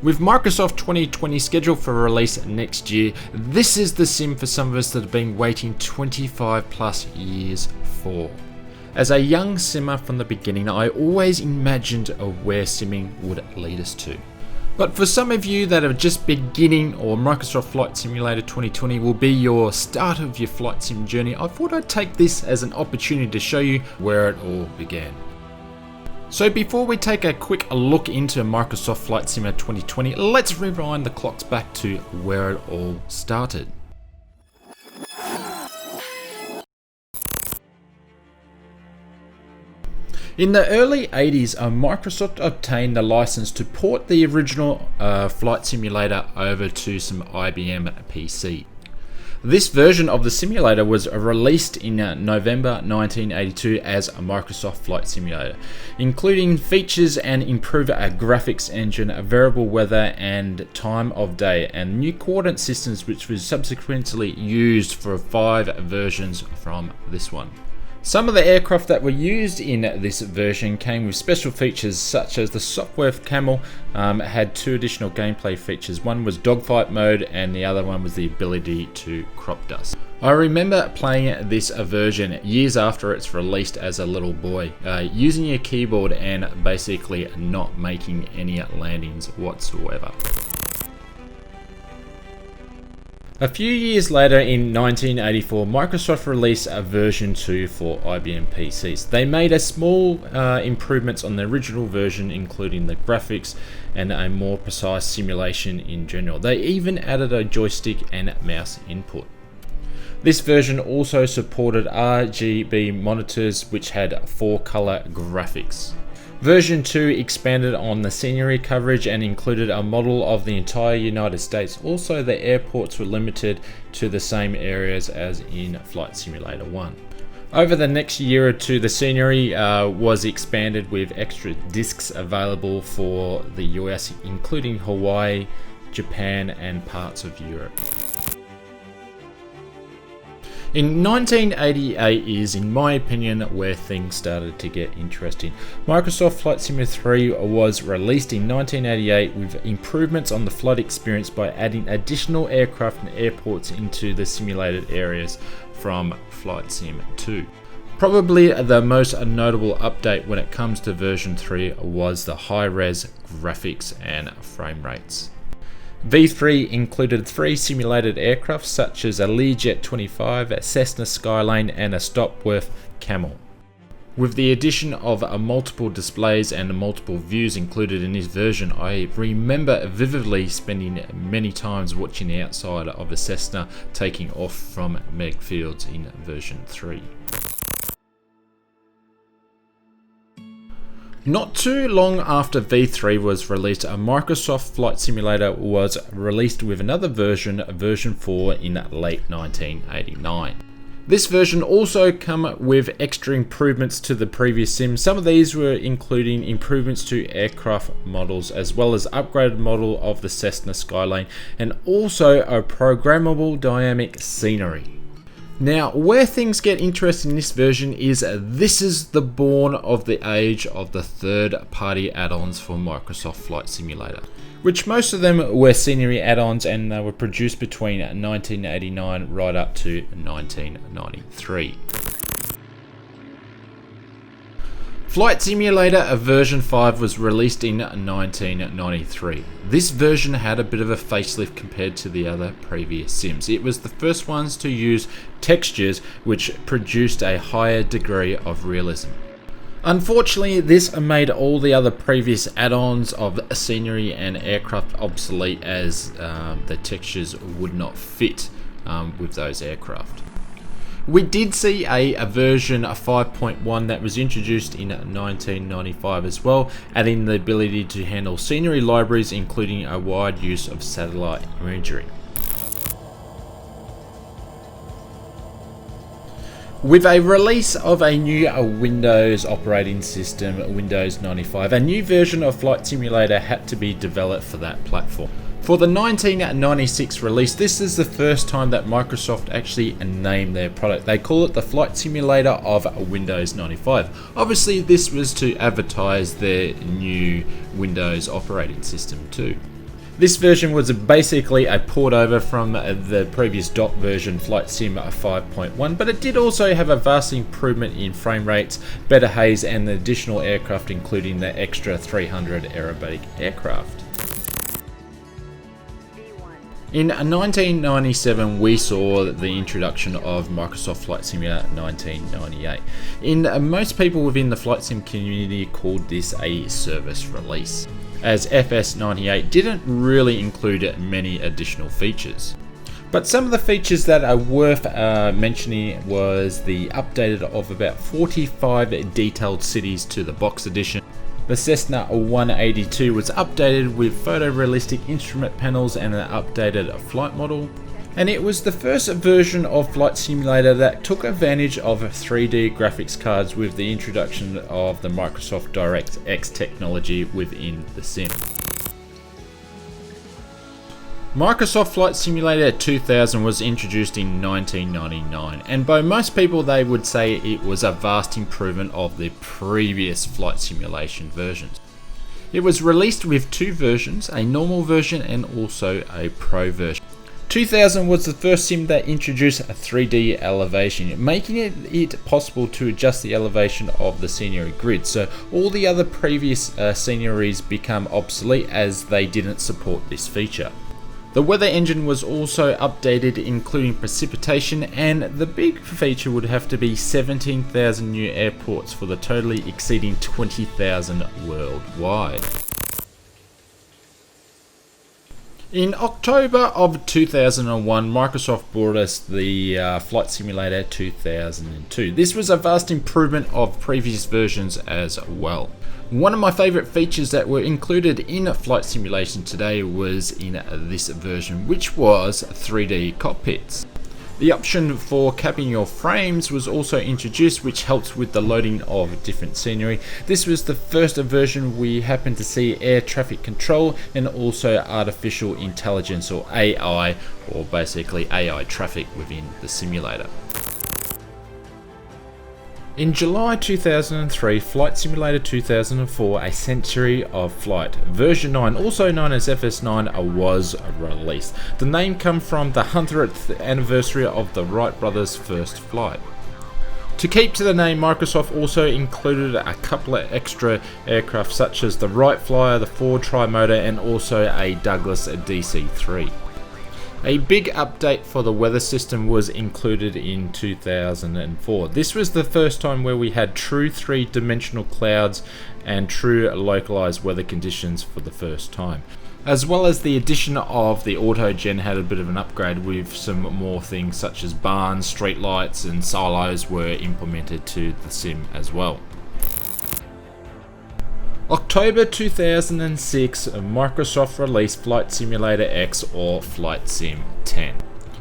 With Microsoft 2020 scheduled for release next year, this is the sim for some of us that have been waiting 25 plus years for. As a young simmer from the beginning, I always imagined where simming would lead us to. But for some of you that are just beginning, or Microsoft Flight Simulator 2020 will be your start of your flight sim journey, I thought I'd take this as an opportunity to show you where it all began. So before we take a quick look into Microsoft Flight Simulator 2020, let's rewind the clocks back to where it all started. In the early 80s, Microsoft obtained the license to port the original Flight Simulator over to some IBM PC. This version of the simulator was released in November 1982 as a Microsoft Flight Simulator, including features and improved graphics engine, variable weather and time of day, and new coordinate systems, which was subsequently used for 5 versions from this one. Some of the aircraft that were used in this version came with special features, such as the software Camel had 2 additional gameplay features. One was dogfight mode and the other one was the ability to crop dust. I remember playing this version years after it's released as a little boy, using your keyboard and basically not making any landings whatsoever. A few years later, in 1984, Microsoft released a version 2 for IBM PCs. They made a small improvements on the original version, including the graphics and a more precise simulation in general. They even added a joystick and mouse input. This version also supported RGB monitors, which had 4-color graphics. Version 2 expanded on the scenery coverage and included a model of the entire United States. Also, the airports were limited to the same areas as in Flight Simulator 1. Over the next year or two, the scenery was expanded with extra discs available for the US, including Hawaii, Japan, and parts of Europe. In 1988 is, in my opinion, where things started to get interesting. Microsoft Flight Simulator 3 was released in 1988 with improvements on the flight experience by adding additional aircraft and airports into the simulated areas from Flight Sim 2. Probably the most notable update when it comes to version 3 was the high-res graphics and frame rates. V3 included 3 simulated aircraft such as a Learjet 25, a Cessna Skyline and a Stopworth Camel. With the addition of multiple displays and multiple views included in this version, I remember vividly spending many times watching the outside of a Cessna taking off from Megfields in version 3. Not too long after V3 was released, a Microsoft Flight Simulator was released with another version, version 4, in late 1989. This version also came with extra improvements to the previous sim. Some of these were including improvements to aircraft models, as well as upgraded model of the Cessna Skyline, and also a programmable dynamic scenery. Now, where things get interesting in this version is this is the born of the age of the third-party add-ons for Microsoft Flight Simulator, which most of them were scenery add-ons, and they were produced between 1989 right up to 1993. Flight Simulator version 5 was released in 1993. This version had a bit of a facelift compared to the other previous sims. It was the first ones to use textures, which produced a higher degree of realism. Unfortunately, this made all the other previous add-ons of scenery and aircraft obsolete, as the textures would not fit with those aircraft. We did see a version 5.1 that was introduced in 1995 as well, adding the ability to handle scenery libraries, including a wide use of satellite imagery. With a release of a new Windows operating system, Windows 95, a new version of Flight Simulator had to be developed for that platform. For the 1996 release, this is the first time that Microsoft actually named their product. They call it the Flight Simulator of Windows 95. Obviously, this was to advertise their new Windows operating system too. This version was basically a port over from the previous DOT version, Flight Sim 5.1, but it did also have a vast improvement in frame rates, better haze, and the additional aircraft, including the extra 300 aerobatic aircraft. In 1997, we saw the introduction of Microsoft Flight Simulator 1998. Most people within the Flight Sim community called this a service release, as FS98 didn't really include many additional features. But some of the features that are worth mentioning was the updated of about 45 detailed cities to the box edition. The Cessna 182 was updated with photorealistic instrument panels and an updated flight model. And it was the first version of Flight Simulator that took advantage of 3D graphics cards with the introduction of the Microsoft DirectX technology within the sim. Microsoft Flight Simulator 2000 was introduced in 1999, and by most people they would say it was a vast improvement of the previous flight simulation versions. It was released with two versions, a normal version and also a pro version. 2000 was the first sim that introduced a 3D elevation, making it possible to adjust the elevation of the scenery grid, so all the other previous sceneries become obsolete as they didn't support this feature. The weather engine was also updated, including precipitation, and the big feature would have to be 17,000 new airports for the totally exceeding 20,000 worldwide. In October of 2001, Microsoft brought us the Flight Simulator 2002. This was a vast improvement of previous versions as well. One of my favourite features that were included in Flight Simulation today was in this version, which was 3D cockpits. The option for capping your frames was also introduced, which helps with the loading of different scenery. This was the first version we happened to see air traffic control and also artificial intelligence, or AI, or basically AI traffic within the simulator. In July 2003, Flight Simulator 2004, A Century of Flight, version 9, also known as FS9, was released. The name comes from the 100th anniversary of the Wright brothers' first flight. To keep to the name, Microsoft also included a couple of extra aircraft such as the Wright Flyer, the Ford Tri-Motor, and also a Douglas DC-3. A big update for the weather system was included in 2004. This was the first time where we had true three-dimensional clouds and true localized weather conditions for the first time. As well as the addition of the auto-gen had a bit of an upgrade with some more things such as barns, street lights and silos were implemented to the sim as well. October 2006, Microsoft released Flight Simulator X, or Flight Sim 10.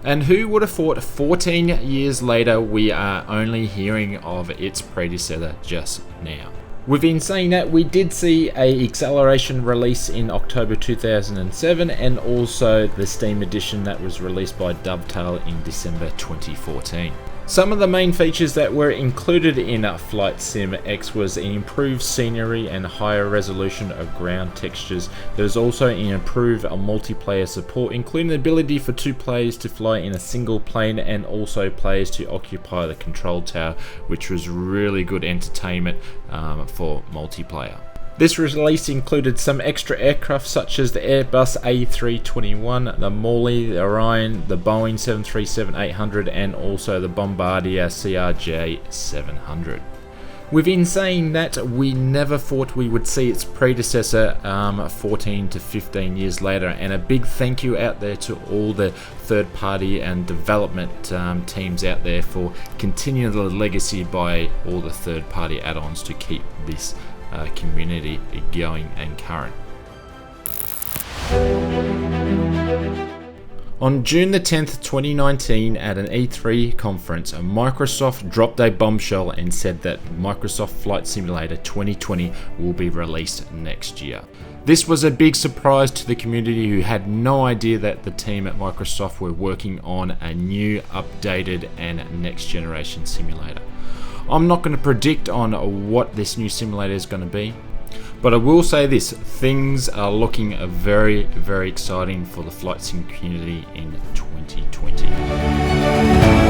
And who would have thought 14 years later we are only hearing of its predecessor just now. Within saying that, we did see a acceleration release in October 2007 and also the Steam edition that was released by Dovetail in December 2014. Some of the main features that were included in Flight Sim X was an improved scenery and higher resolution of ground textures. There's also an improved multiplayer support, including the ability for two players to fly in a single plane and also players to occupy the control tower, which was really good entertainment for multiplayer. This release included some extra aircraft such as the Airbus A321, the Morley, the Orion, the Boeing 737-800 and also the Bombardier CRJ-700. Within saying that, we never thought we would see its predecessor 14 to 15 years later, and a big thank you out there to all the third party and development teams out there for continuing the legacy by all the third party add-ons to keep this community going and current. On June the 10th, 2019, at an E3 conference, Microsoft dropped a bombshell and said that Microsoft Flight Simulator 2020 will be released next year. This was a big surprise to the community who had no idea that the team at Microsoft were working on a new, updated and next generation simulator. I'm not going to predict on what this new simulator is going to be. But I will say this, things are looking very, very exciting for the flight sim community in 2020.